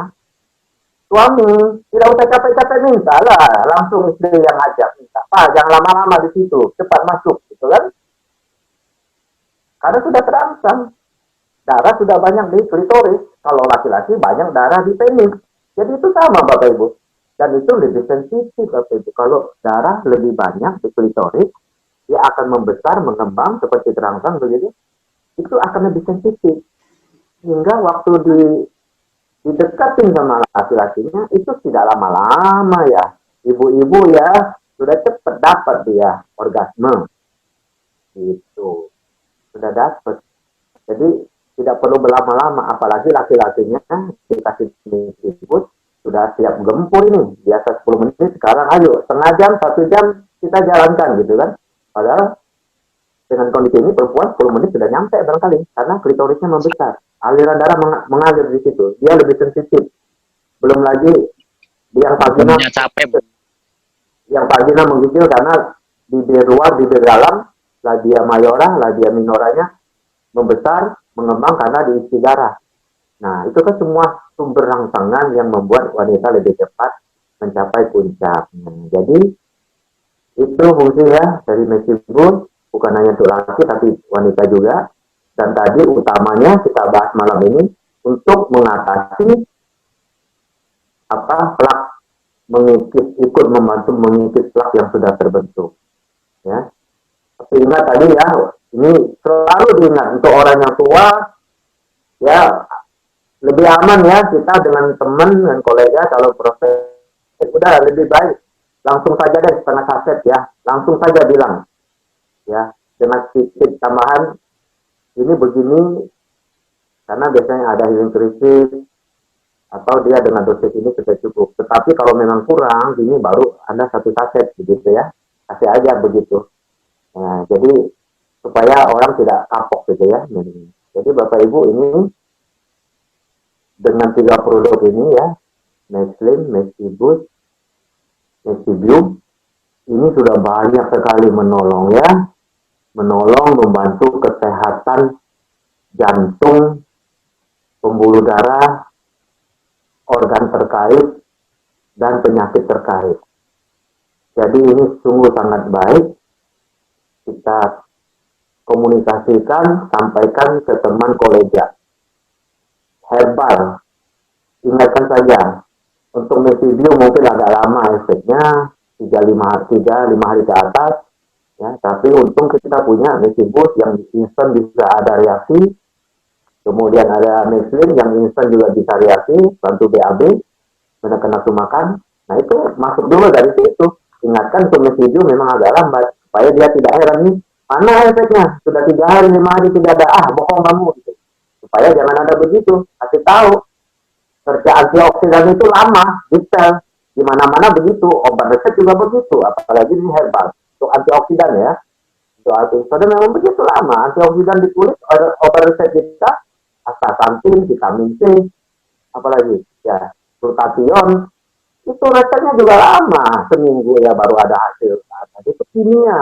Suami tidak usah capek-capek minta lah, langsung istri yang ajak minta. Pak, jangan lama-lama di situ, cepat masuk, gitu kan? Karena sudah terangsang, darah sudah banyak di klitoris. Kalau laki-laki banyak darah di penis. Jadi itu sama, Bapak Ibu. Dan itu lebih sensitif, Bapak Ibu. Kalau darah lebih banyak di klitoris, dia akan membesar, mengembang seperti terangsang begitu. Itu akan lebih sensitif. Hingga waktu didekatin sama laki-lakinya itu tidak lama-lama ya. Ibu-ibu ya sudah cepat dapat dia orgasme. Gitu. Sudah dapat. Jadi tidak perlu berlama-lama, apalagi laki-lakinya dikasih mensibus sudah siap gempur ini, biasa 10 menit, sekarang ayo setengah jam, 1 jam kita jalankan gitu kan. Padahal dengan kondisi ini perempuan 10 menit sudah nyampe barangkali, karena klitorisnya membesar, aliran darah mengalir di situ, dia lebih sensitif. Belum lagi yang vagina, menggigil karena bibir luar, bibir dalam, labia mayora, labia minoranya membesar, mengembang karena diisi darah. Nah, itu kan semua sumber rangsangan yang membuat wanita lebih cepat mencapai puncaknya. Jadi, itu fungsinya dari mensibus, bukan hanya untuk laki, tapi wanita juga. Dan tadi utamanya kita bahas malam ini untuk mengatasi plak mengikis, ikut membantu mengikis plak yang sudah terbentuk. Ya. Tapi ingat tadi ya, ini selalu diingat untuk orang yang tua, ya lebih aman ya kita dengan teman dan kolega kalau proses udah lebih baik langsung saja deh setengah saset ya, langsung saja bilang ya dengan sedikit tambahan ini begini karena biasanya ada healing krisis atau dia dengan dosis ini sudah cukup. Tetapi kalau memang kurang, ini baru Anda 1 saset begitu ya, kasih aja begitu. Nah, jadi supaya orang tidak kapok gitu ya. Jadi Bapak Ibu ini dengan 3 produk ini ya, Menslim, Mensibus, Mensibium, ini sudah banyak sekali menolong ya, membantu kesehatan jantung, pembuluh darah, organ terkait, dan penyakit terkait. Jadi ini sungguh sangat baik kita komunikasikan, sampaikan ke teman kolega. Herbal, ingatkan saja, untuk Mensibium mungkin agak lama efeknya, 3-5 hari ke atas, ya. Tapi untung kita punya Mensibus yang instan bisa ada reaksi, kemudian ada Menslim yang instan juga bisa reaksi, bantu BAB, menekan nafsu makan. Nah itu masuk dulu dari situ. Ingatkan untuk Mensibium memang agak lambat, supaya dia tidak heran nih, mana efeknya? Sudah 3 hari, 5 hari tidak ada, bohong kamu gitu. Supaya jangan ada begitu, kasih tahu. Kerja antioksidan itu lama, detail. Di mana-mana begitu, obat resep juga begitu, apalagi ini herbal. Untuk antioksidan ya. Untuk antioksidan memang begitu lama. Antioksidan di kulit, obat resep kita, astaxanthin, vitamin C, apalagi ya, glutathione, itu resepnya juga lama, seminggu ya baru ada hasil. Itu kimia,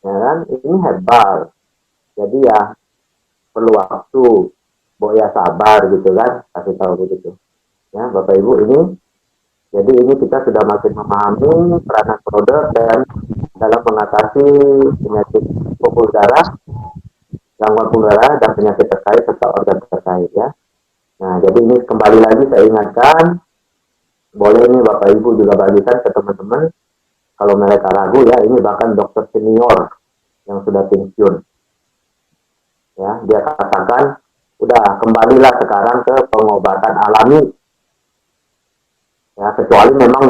ya kan? Ini herbal. Jadi ya perlu waktu, ya sabar gitu kan, kasih tahu begitu. Ya Bapak Ibu ini, jadi ini kita sudah makin memahami peranan produk dan dalam mengatasi penyakit pembuluh darah, gangguan pembuluh darah dan penyakit terkait serta organ terkait ya. Nah jadi ini kembali lagi saya ingatkan, boleh nih Bapak Ibu juga bagikan ke teman-teman kalau mereka ragu ya, ini bahkan dokter senior yang sudah pensiun. Ya, dia katakan, udah kembalilah sekarang ke pengobatan alami. Ya, kecuali memang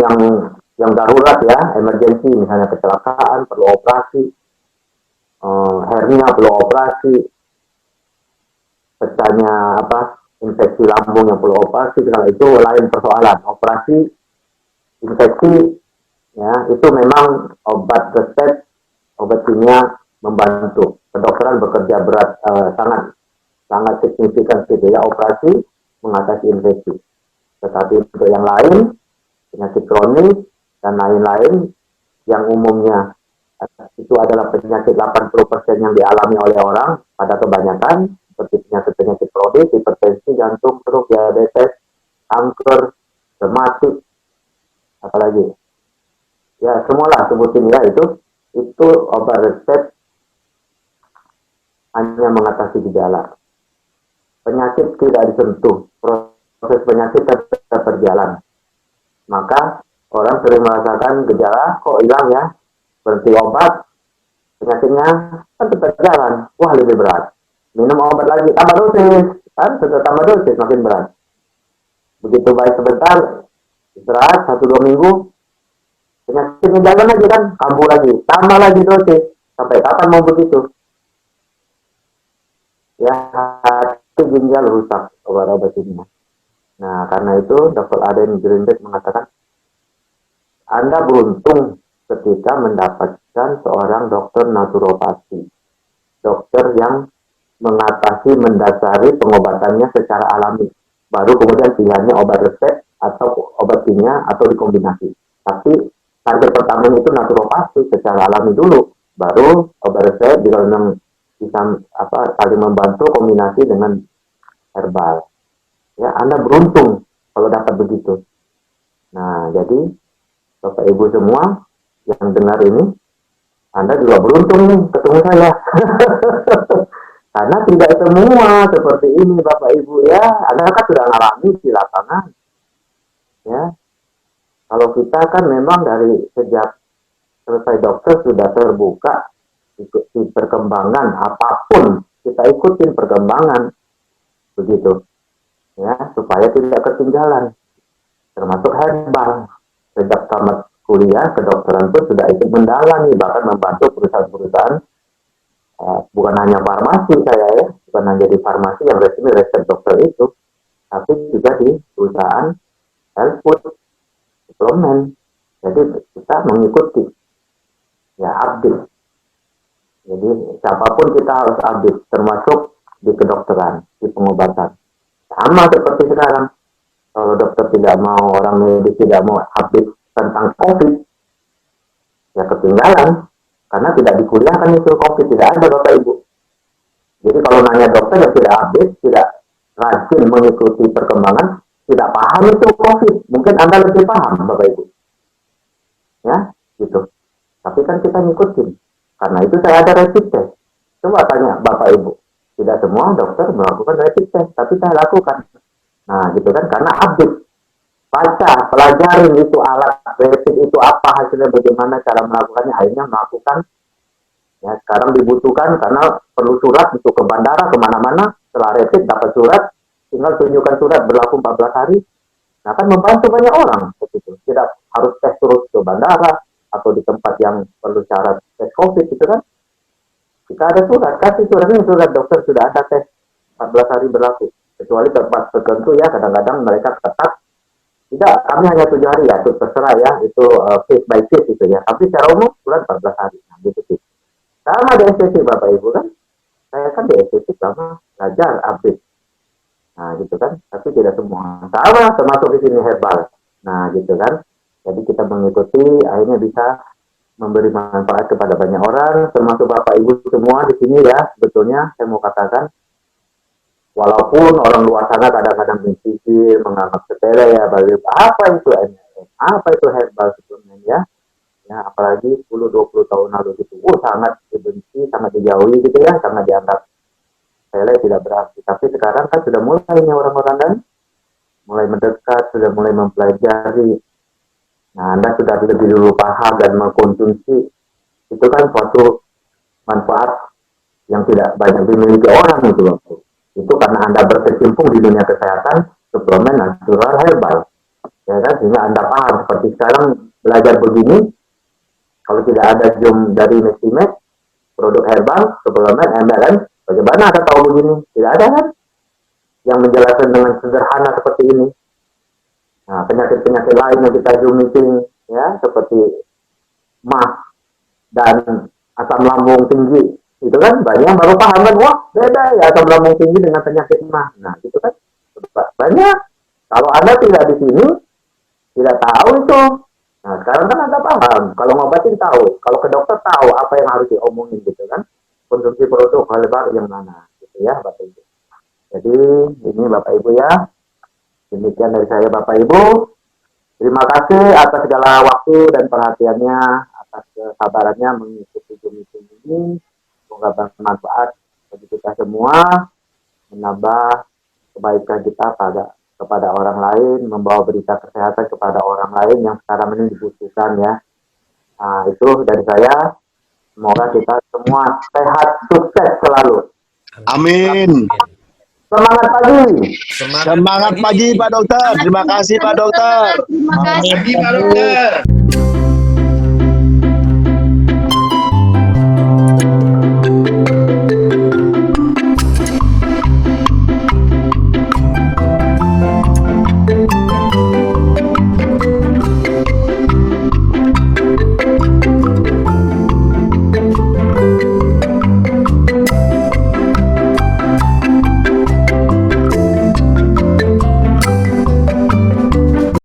yang darurat ya, emergensi, misalnya kecelakaan, perlu operasi, hernia perlu operasi, pecahnya infeksi lambung yang perlu operasi, itu lain persoalan. Operasi, infeksi, ya itu memang obat resep, obat kimia membantu. Kedokteran bekerja berat, sangat signifikan gitu ya. Operasi mengatasi infeksi. Tetapi untuk yang lain, penyakit kronis dan lain-lain yang umumnya itu adalah penyakit 80% yang dialami oleh orang pada kebanyakan, seperti penyakit-penyakit kronis, hipertensi, jantung, stroke, diabetes, kanker, rematik, apalagi. Ya, semualah sebutin ya itu obat resep hanya mengatasi gejala. Penyakit tidak disentuh, proses penyakit tetap berjalan. Maka orang sering merasakan gejala, kok hilang ya, berhenti obat, penyakitnya kan tetap jalan, wah lebih berat. Minum obat lagi, tambah dosis, kan tetap tambah dosis, makin berat. Begitu baik sebentar, istirahat 1-2 minggu, penyakitnya jalan lagi kan, kambuh lagi, tambah lagi dosis, sampai kapan mau begitu? Ya, hati ginjal rusak obat-obat ini. Nah, karena itu Dr. Aden Greenberg mengatakan, Anda beruntung ketika mendapatkan seorang dokter naturopati, dokter yang mengatasi, mendasari pengobatannya secara alami. Baru kemudian pilihannya obat resep atau obat kimia atau dikombinasi. Tapi target pertamanya itu naturopati secara alami dulu, baru obat resep bisa saling membantu kombinasi dengan herbal. Ya, Anda beruntung kalau dapat begitu. Nah, jadi Bapak Ibu semua yang dengar ini, Anda juga beruntung nih ketemu saya. Karena tidak semua seperti ini Bapak Ibu ya. Anda kan sudah ngalami di lapangan. Ya. Kalau kita kan memang dari sejak selesai dokter sudah terbuka ikuti perkembangan apapun, kita ikutin perkembangan begitu ya, supaya tidak ketinggalan, termasuk herbal. Sejak tamat kuliah kedokteran pun sudah ikut mendalami, bahkan membantu perusahaan-perusahaan, bukan hanya farmasi saya ya, bukan hanya di farmasi yang resmi resep dokter itu, tapi juga di perusahaan health food suplemen. Jadi kita mengikuti ya, update. Jadi siapapun kita harus update, termasuk di kedokteran, di pengobatan. Sama seperti sekarang, kalau dokter tidak mau, orang medis tidak mau update tentang COVID, ya ketinggalan. Karena tidak dikuliahkan itu COVID, tidak ada Bapak Ibu. Jadi kalau nanya dokter yang tidak update, tidak rajin mengikuti perkembangan, tidak paham itu COVID. Mungkin Anda lebih paham Bapak Ibu. Ya, gitu. Tapi kan kita ngikutin. Karena itu saya ada rapid test. Coba tanya Bapak Ibu. Tidak semua dokter melakukan rapid test, tapi saya lakukan. Nah, gitu kan, karena update. Baca, pelajarin itu alat rapid itu apa, hasilnya bagaimana, cara melakukannya, akhirnya melakukan. Ya, sekarang dibutuhkan karena perlu surat untuk ke bandara, kemana-mana. Setelah rapid dapat surat, tinggal tunjukkan surat berlaku 14 hari. Nah, kan membantu banyak orang. Begitu. Tidak harus tes terus ke bandara, atau di tempat yang perlu syarat tes COVID itu kan, kita ada surat, kasih suratnya, surat dokter sudah ada tes 14 hari berlaku, kecuali tempat tertentu ya, kadang-kadang mereka ketat, tidak, kami hanya 7 hari ya, itu terserah ya, itu case by case itu ya, tapi secara umum surat 14 hari, nah, gitu sih. Sama di SCC Bapak Ibu kan, saya kan di SCC sama belajar update, nah gitu kan, tapi tidak semua, sama termasuk di sini herbal, nah gitu kan. Jadi kita mengikuti, akhirnya bisa memberi manfaat kepada banyak orang, termasuk Bapak Ibu semua di sini ya. Sebetulnya saya mau katakan, walaupun orang luar sana kadang-kadang mencicil, menganggap sepele ya, apa itu MLM, apa itu herbal suplemen ya. Ya, apalagi 10-20 tahun lalu gitu. Sangat dibenci, sangat dijauhi gitu ya, sangat dianggap sepele, tidak berarti. Tapi sekarang kan sudah mulai orang-orang dan mulai mendekat, sudah mulai mempelajari. Nah, Anda sudah lebih dulu paham dan mengkonsumsi, itu kan suatu manfaat yang tidak banyak dimiliki orang itu. Itu karena Anda berkecimpung di dunia kesehatan, suplemen natural herbal. Ya kan, sehingga Anda paham seperti sekarang belajar begini, kalau tidak ada Zoom dari Meximed, produk herbal, suplemen, MLM, bagaimana Anda tahu begini? Tidak ada kan? Yang menjelaskan dengan sederhana seperti ini. Nah, penyakit-penyakit lain yang kita Zoom meeting ya, seperti MAS dan asam lambung tinggi, itu kan banyak yang baru paham kan, wah beda ya asam lambung tinggi dengan penyakit MAS. Nah, itu kan Banyak. Kalau Anda tidak di sini, tidak tahu itu. Nah, sekarang kan Anda paham. Kalau ngobatin tahu. Kalau ke dokter tahu apa yang harus diomongin gitu kan. Konsumsi produk herbal yang mana gitu ya Bapak Ibu. Jadi ini Bapak Ibu ya. Demikian dari saya Bapak Ibu. Terima kasih atas segala waktu dan perhatiannya, atas kesabarannya mengikuti Zoom meeting ini. Semoga bermanfaat bagi kita semua, menambah kebaikan kita kepada orang lain, membawa berita kesehatan kepada orang lain yang sekarang ini dibutuhkan ya. Nah, itu dari saya. Semoga kita semua sehat, sukses selalu. Amin. Semangat pagi. Semangat pagi Pak Dokter. Terima kasih Pak Dokter. Terima kasih. Pak Dokter.